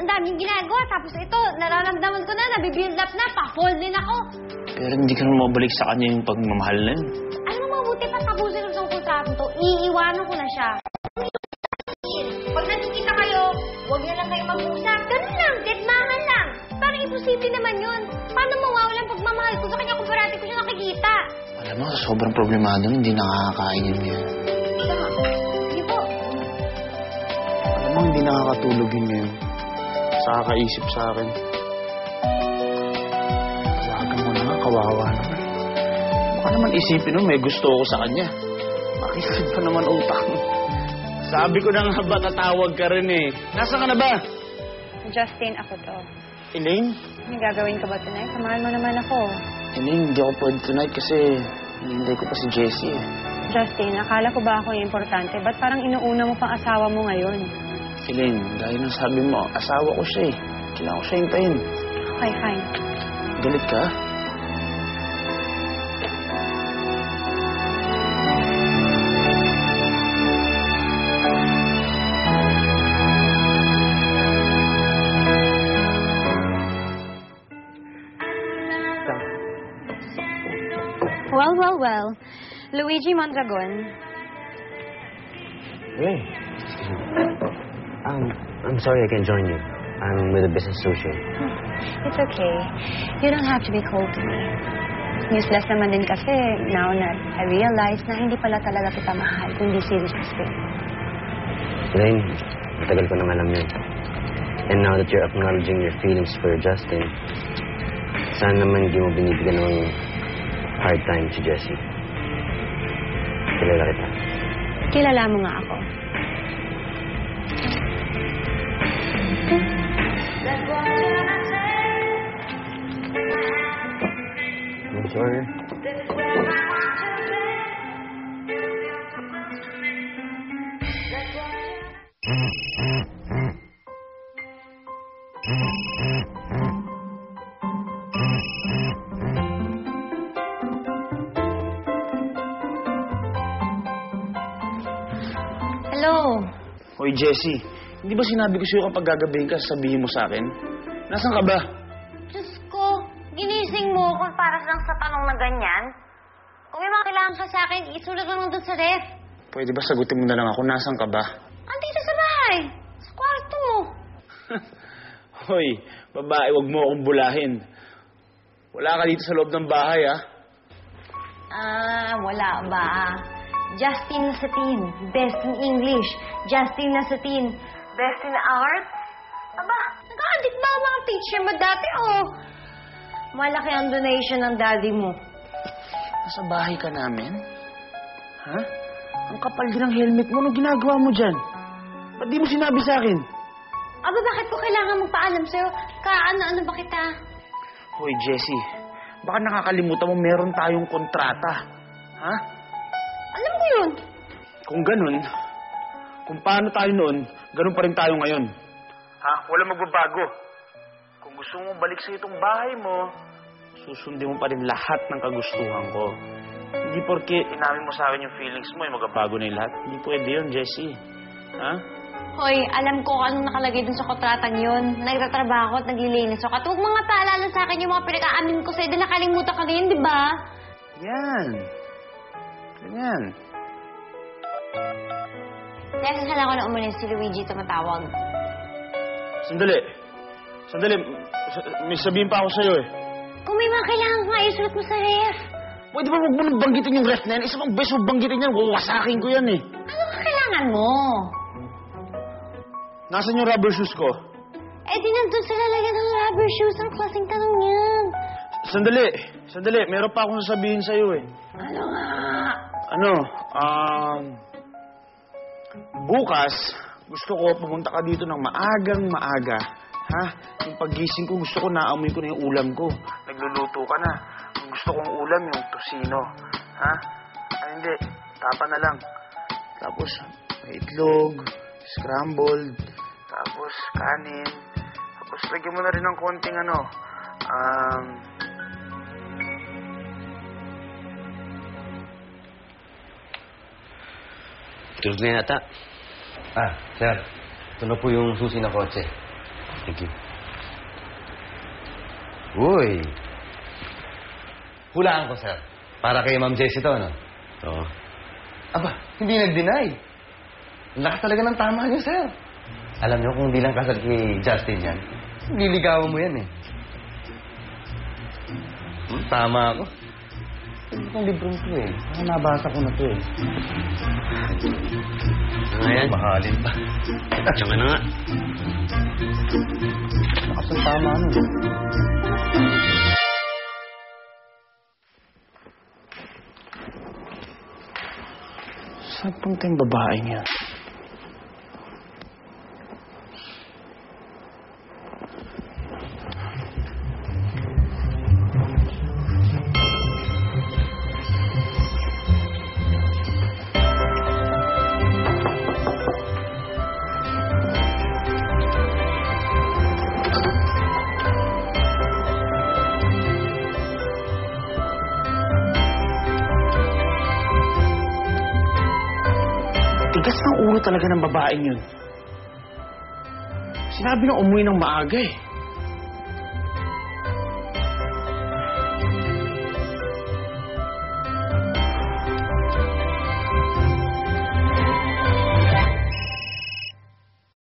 ang daming ginagawa. Tapos ito, nararamdaman ko na, nabibuild up na, pa-fall din ako. Pero hindi ka naman mabalik sa kanya yung pagmamahal na yun. Alam mo, mabuti pa tapusin ng kontrato to. Iiwanan ko na siya. Pag nakikita kayo, huwag na lang kayo mag-usap. Ganun lang, deadmahan lang. Parang imposible naman yun. Paano mawawalan pagmamahal ko sa kanya kung parati ko siya nakikita? Alam mo, sobrang problemado, hindi nakakakain yun yan. Hindi po. Alam mo, hindi nakakatulog yun ngayon. Sa kakaisip sa akin. Tawagan mo na nga, kawawa naman. Baka naman isipin mo, may gusto ako sa kanya. Makisip pa naman utak mo. Sabi ko na nga ba, tatawag ka rin eh. Nasaan ka na ba? Justin, ako to. Elaine? May gagawin ka ba tonight? Samahan mo naman ako. Elaine, hindi ako pwede tonight kasi hindi ko pa si Jessie eh. Justin, akala ko ba ako yung importante? Ba't parang inuuna mo pang asawa mo ngayon? Elaine, dahil ng sabi mo, asawa ko siya eh. Kailangan ko siya hintayin. Okay, fine. Galit ka? Well. Luigi Mondragon. Hey. I'm sorry I can't join you. I'm with a business associate. It's okay. You don't have to be cold to me. Useless naman din kasi now na I realize na hindi pala talaga kita mahal, kundi si Justin. Elaine, matagal ko nang alam yun. And now that you're acknowledging your feelings for Justin, sana naman hindi mo binibigyan ng hard time si Jessie. Kilala kita. Kilala mo nga ako. I'm sorry. Hello? Hoy, Jessie, hindi ba sinabi ko sa'yo kapag gagabihin ka, sabihin mo sa akin? Nasaan ka ba? Diyos ko, ginising mo kung para lang sa tanong na ganyan. Kung may mga kailangan ka sa akin, isulat mo doon sa ref. Pwede ba sagutin mo na lang ako, nasaan ka ba? Andito sa bahay. Sa kwarto mo. Hoy, babae, wag mo akong bulahin. Wala ka dito sa loob ng bahay, ah. Wala ba? Justin Nasatin, best in English. Justin Nasatin, best in art. Aba, nag-aadit ba ang mga teacher mo dati, oh? Malaki ang donation ng daddy mo. Nasa bahay ka namin? Ha? Ang kapal din ng helmet mo. Anong ginagawa mo dyan? Ba't di mo sinabi sa akin? Aba, bakit ko kailangan magpaalam sa'yo? Kaano-ano ba kita? Hoy, Jessie. Baka nakakalimutan mo meron tayong kontrata. Ha? Alam ko yun. Kung ganun, kung paano tayo noon, ganun pa rin tayo ngayon. Ha? Wala magbabago. Kung gusto mo balik sa itong bahay mo, susundin mo pa rin lahat ng kagustuhan ko. Hindi porke inamin mo sa akin yung feelings mo, yung magbabago na yung lahat. Hindi pwede yun, Jessie. Ha? Hoy, alam ko kung anong nakalagay dun sa kontratan yun. Nagtatrabaho at naglilinis ako. At huwag mga paalala sa akin yung mga pinag-aamin ko sa'yo. Dahil nakalimutan ka ngayon, di ba? Yan. Ganyan. Kaya ko na umalis si Luigi tumatawag. Sandali. May sabihin pa ako sa'yo eh. Kung may mga kailangan ka, isulat mo sa ref. Pwede ba huwag mo nang banggitin yung ref na yan? Isa pang beses mo banggitin yan, wawasakin ko yan eh. Ano ka kailangan mo? Nasaan yung rubber shoes ko? Eh, di nandun sa lalagyan ng rubber shoes. Ang klaseng tanong yan. Sandali. Meron pa akong sasabihin sa'yo eh. Ano nga? Bukas, gusto ko pumunta ka dito ng maaga. Ha? Yung paggising ko, gusto ko naamoy ko na yung ulam ko. Nagluluto ka na. Ang gusto kong ulam yung tosino. Ha? Ay, hindi. Tapa na lang. Tapos, may itlog, scrambled, tapos kanin. Tapos, lagyan mo na rin ng konting Tulog na yata. Sir. Ito na po yung susi na kotse. Thank you. Uy! Hulaan ko, sir. Para kay Ma'am Jessie to, no? Oo. Aba, hindi nag-deny. Ang lakas talaga ng tama niyo, sir. Alam niyo, kung hindi lang kasal kay Justin yan, liligawan mo yan, eh. Tama ako. Itong librong to, eh. Parang nabasa ko na to, eh. Ayan. Mahalin pa. Diyan ka na nga. Lakas ng tama, ano? Saan punta yung babae niya? Tigas ng ulo talaga ng babaeng yun. Sinabi na umuwi ng maaga eh.